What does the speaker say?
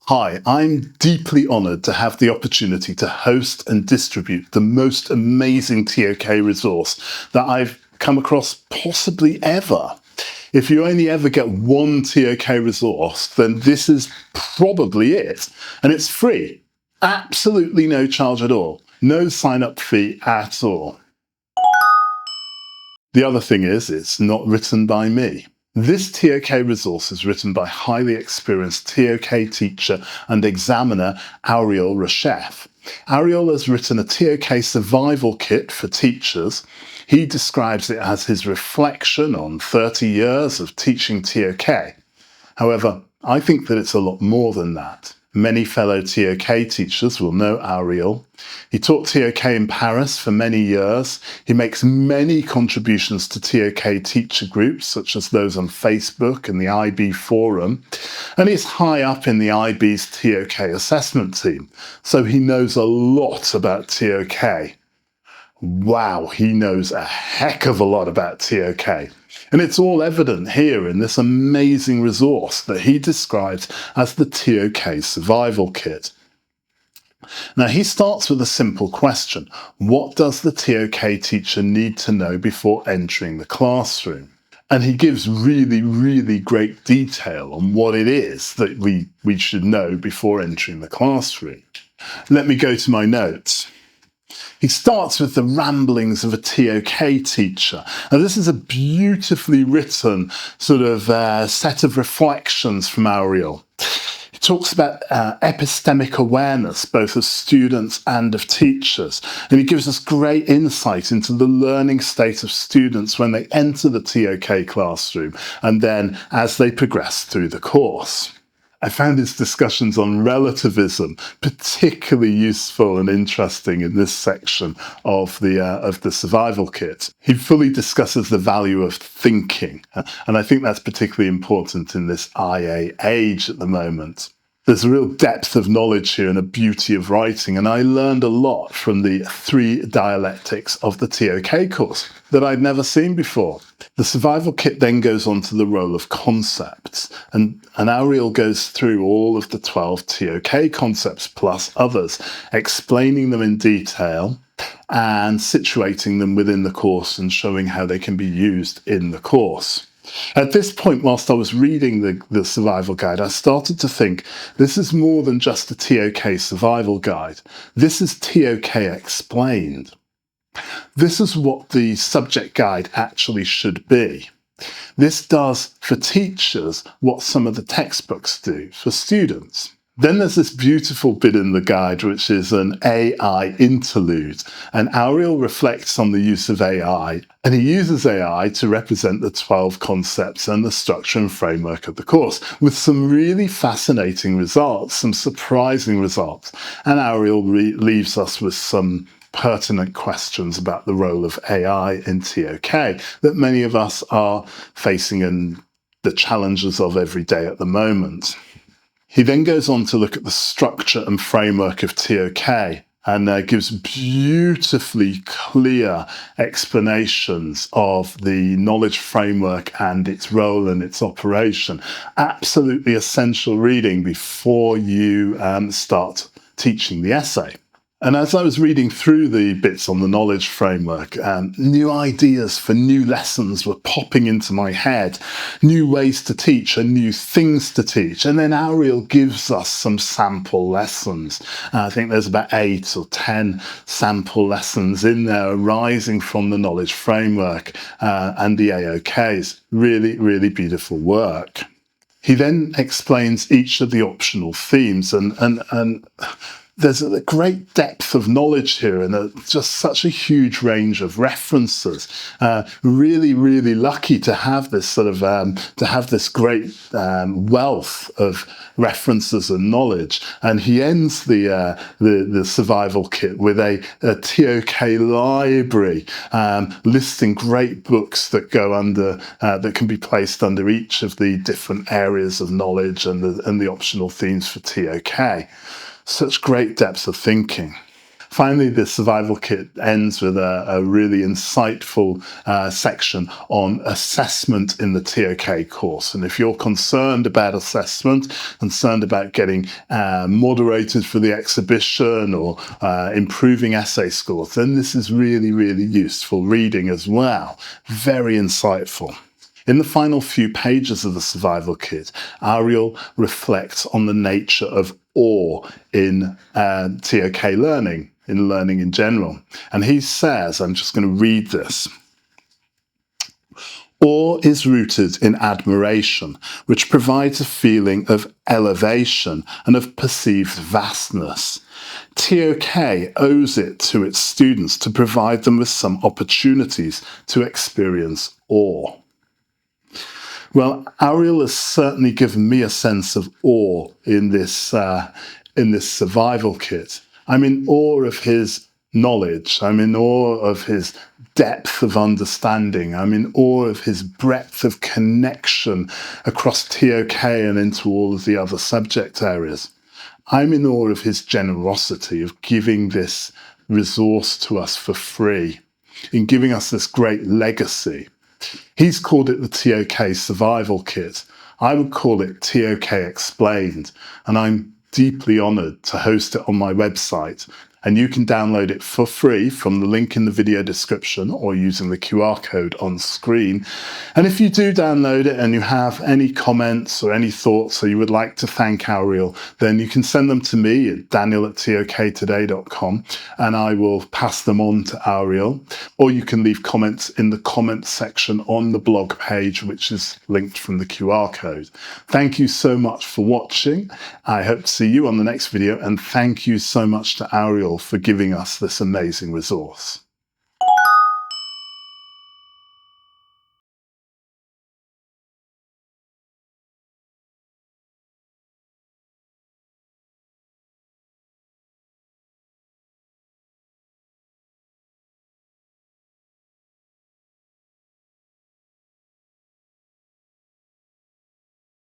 Hi, I'm deeply honoured to have the opportunity to host and distribute the most amazing ToK resource that I've come across possibly ever. If you only ever get one ToK resource, then this is probably it. And it's free. Absolutely no charge at all. No sign-up fee at all. The other thing is, it's not written by me. This ToK resource is written by highly experienced ToK teacher and examiner Ouriel Reshef. Ouriel has written a ToK survival kit for teachers. He describes it as his reflection on 30 years of teaching ToK. However, I think that it's a lot more than that. Many fellow ToK teachers will know Ouriel. He taught ToK in Paris for many years. He makes many contributions to ToK teacher groups, such as those on Facebook and the IB forum. And he's high up in the IB's ToK assessment team, so he knows a lot about ToK. Wow, he knows a heck of a lot about ToK. And it's all evident here in this amazing resource that he describes as the ToK Survival Kit. Now, he starts with a simple question. What does the ToK teacher need to know before entering the classroom? And he gives really great detail on what it is that we should know before entering the classroom. Let me go to my notes. He starts with the ramblings of a ToK teacher. Now, this is a beautifully written sort of set of reflections from Ouriel. He talks about epistemic awareness, both of students and of teachers. And he gives us great insight into the learning state of students when they enter the ToK classroom and then as they progress through the course. I found his discussions on relativism particularly useful and interesting in this section of the survival kit. He fully discusses the value of thinking, and I think that's particularly important in this IA age at the moment. There's a real depth of knowledge here and a beauty of writing, and I learned a lot from the 3 dialectics of the ToK course that I'd never seen before. The survival kit then goes on to the role of concepts, and Ouriel goes through all of the 12 ToK concepts plus others, explaining them in detail and situating them within the course and showing how they can be used in the course. At this point, whilst I was reading the survival guide, I started to think this is more than just a ToK survival guide. This is ToK explained. This is what the subject guide actually should be. This does for teachers what some of the textbooks do for students. Then there's this beautiful bit in the guide, which is an AI interlude. And Ouriel reflects on the use of AI, and he uses AI to represent the 12 concepts and the structure and framework of the course, with some really fascinating results, some surprising results. And Ouriel leaves us with some pertinent questions about the role of AI in ToK that many of us are facing and the challenges of every day at the moment. He then goes on to look at the structure and framework of ToK and gives beautifully clear explanations of the knowledge framework and its role and its operation. Absolutely essential reading before you start teaching the essay. And as I was reading through the bits on the knowledge framework, new ideas for new lessons were popping into my head, new ways to teach and new things to teach. And then Ouriel gives us some sample lessons. I think there's about 8 or 10 sample lessons in there arising from the knowledge framework and the AOKs. Really beautiful work. He then explains each of the optional themes and there's a great depth of knowledge here and just such a huge range of references. Really lucky to have this sort of this great wealth of references and knowledge. And he ends the survival kit with a ToK library listing great books that go under that can be placed under each of the different areas of knowledge and the optional themes for ToK. Such great depth of thinking. Finally, the survival kit ends with a really insightful section on assessment in the ToK course. And if you're concerned about assessment, concerned about getting moderated for the exhibition or improving essay scores, then this is really, really useful reading as well. Very insightful. In the final few pages of the survival kit, Ouriel reflects on the nature of awe in ToK learning, in learning in general. And he says, I'm just going to read this. Awe is rooted in admiration, which provides a feeling of elevation and of perceived vastness. ToK owes it to its students to provide them with some opportunities to experience awe. Well, Ouriel has certainly given me a sense of awe in this survival kit. I'm in awe of his knowledge. I'm in awe of his depth of understanding. I'm in awe of his breadth of connection across ToK and into all of the other subject areas. I'm in awe of his generosity of giving this resource to us for free, in giving us this great legacy. He's called it the ToK Survival Kit. I would call it ToK Explained, and I'm deeply honoured to host it on my website. And you can download it for free from the link in the video description or using the QR code on screen. And if you do download it and you have any comments or any thoughts or you would like to thank Ouriel, then you can send them to me at daniel@toktoday.com and I will pass them on to Ouriel. Or you can leave comments in the comments section on the blog page, which is linked from the QR code. Thank you so much for watching. I hope to see you on the next video, and thank you so much to Ouriel for giving us this amazing resource.